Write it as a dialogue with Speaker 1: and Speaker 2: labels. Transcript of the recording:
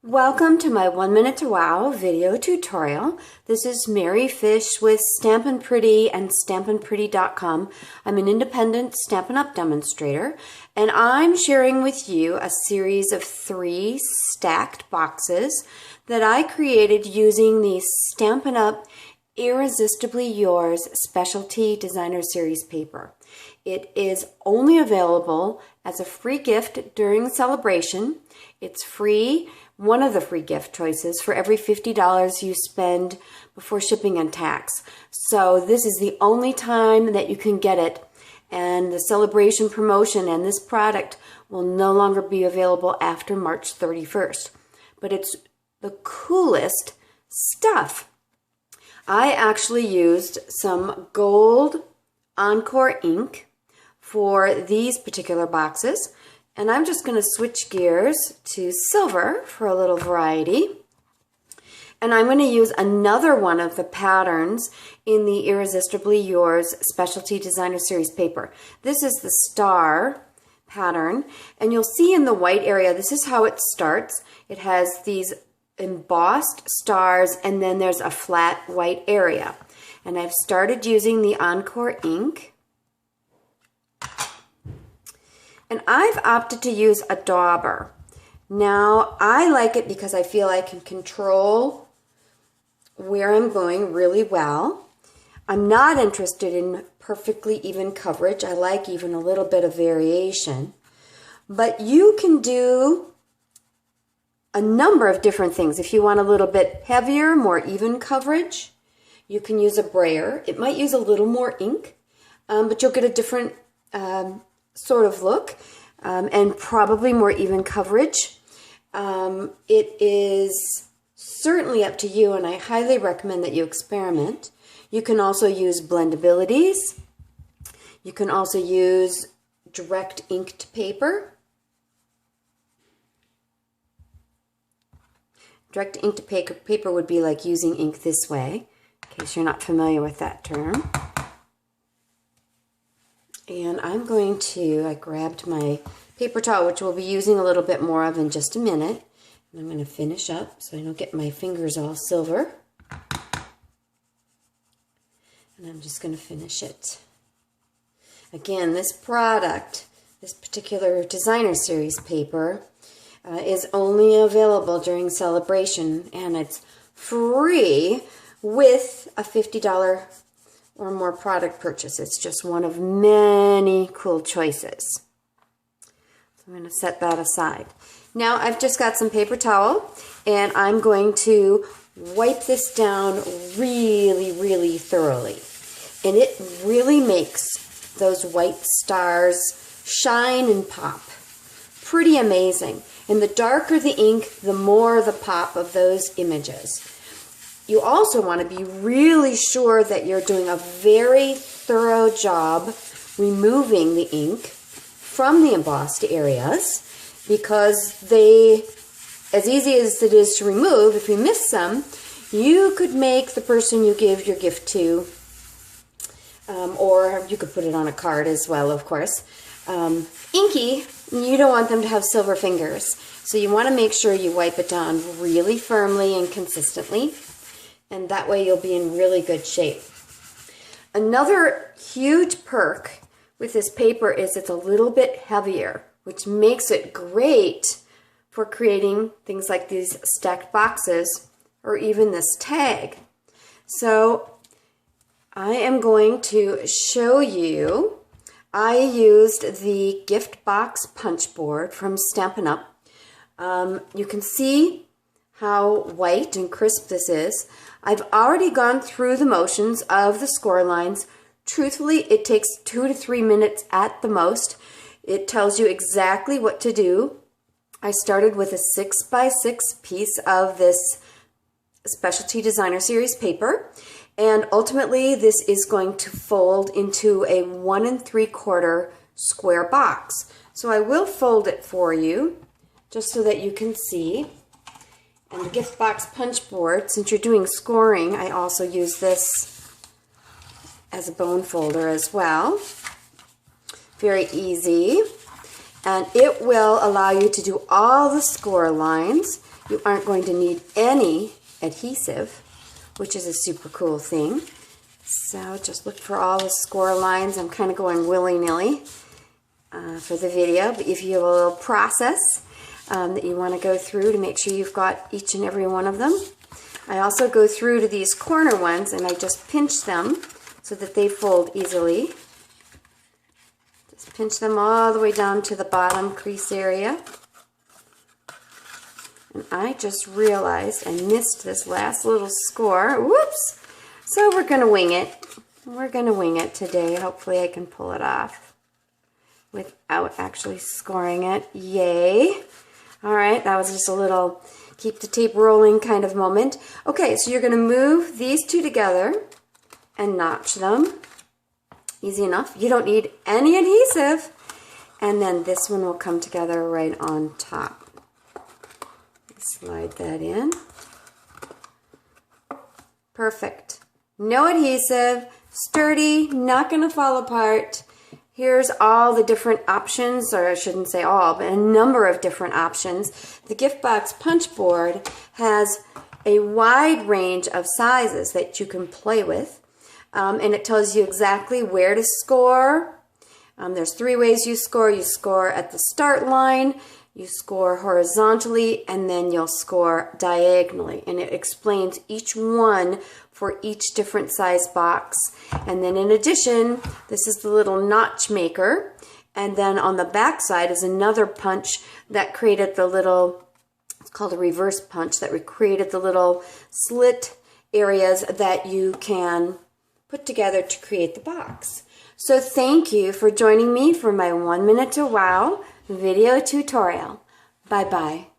Speaker 1: Welcome to my 1 Minute to Wow video tutorial. This is Mary Fish with Stampin' Pretty and StampinPretty.com. I'm an independent Stampin' Up! Demonstrator, and I'm sharing with you a series of 3 stacked boxes that I created using the Stampin' Up! Irresistibly Yours Specialty Designer Series paper. It is only available as a free gift during the celebration. It's free, one of the free gift choices for every $50 you spend before shipping and tax. So this is the only time that you can get it, and the celebration promotion and this product will no longer be available after March 31st. But it's the coolest stuff. I actually used some gold Encore ink for these particular boxes, and I'm just going to switch gears to silver for a little variety. And I'm going to use another one of the patterns in the Irresistibly Yours Specialty Designer Series paper. This is the star pattern, and you'll see in the white area, this is how it starts. It has these embossed stars, and then there's a flat white area. And I've started using the Encore ink. And I've opted to use a dauber. Now, I like it because I feel I can control where I'm going really well. I'm not interested in perfectly even coverage. I like even a little bit of variation. But you can do a number of different things. If you want a little bit heavier, more even coverage, you can use a brayer. It might use a little more ink, but you'll get a different sort of look, and probably more even coverage. It is certainly up to you, and I highly recommend that you experiment. You can also use blendabilities. You can also use direct inked paper. Direct inked paper would be like using ink this way, in case you're not familiar with that term. And I'm going to, I grabbed my paper towel, which we'll be using a little bit more of in just a minute. And I'm going to finish up so I don't get my fingers all silver. And I'm just going to finish it. Again, this product, this particular designer series paper, is only available during celebration, and it's free with a $50 or more product purchase. It's just one of many cool choices. So I'm going to set that aside. Now I've just got some paper towel, and I'm going to wipe this down really, really thoroughly. And it really makes those white stars shine and pop. Pretty amazing. And the darker the ink, the more the pop of those images. You also want to be really sure that you're doing a very thorough job removing the ink from the embossed areas, because they, as easy as it is to remove, if you miss some, you could make the person you give your gift to, or you could put it on a card as well, of course, inky. You don't want them to have silver fingers, so you want to make sure you wipe it down really firmly and consistently. And that way you'll be in really good shape. Another huge perk with this paper is it's a little bit heavier, which makes it great for creating things like these stacked boxes or even this tag. So I am going to show you. I used the gift box punch board from Stampin' Up. You can see how white and crisp this is. I've already gone through the motions of the score lines. Truthfully, it takes 2 to 3 minutes at the most. It tells you exactly what to do. I started with a 6x6 piece of this Specialty Designer Series paper, and ultimately this is going to fold into a 1 3/4 square box. So I will fold it for you just so that you can see. And the gift box punch board, since you're doing scoring, I also use this as a bone folder as well. Very easy. and it will allow you to do all the score lines. You aren't going to need any adhesive, which is a super cool thing. So just look for all the score lines. I'm kind of going willy-nilly for the video, but if you have a little process that you want to go through to make sure you've got each and every one of them. I also go through to these corner ones and I just pinch them so that they fold easily. Just pinch them all the way down to the bottom crease area. And I just realized I missed this last little score. Whoops! So we're going to wing it. We're going to wing it today. Hopefully I can pull it off without actually scoring it. Yay! All right, that was just a little keep the tape rolling kind of moment. Okay, so you're going to move these two together and notch them. Easy enough. You don't need any adhesive. And then this one will come together right on top. Slide that in. Perfect. No adhesive, sturdy, not going to fall apart. Here's all the different options, or I shouldn't say all, but a number of different options. The gift box punch board has a wide range of sizes that you can play with, and it tells you exactly where to score. There's 3 ways you score. You score at the start line, you score horizontally, and then you'll score diagonally. And it explains each one for each different size box. And then in addition, this is the little notch maker. And then on the back side is another punch that created the little, it's called a reverse punch, that created the little slit areas that you can put together to create the box. So thank you for joining me for my 1 Minute to Wow video tutorial. Bye-bye.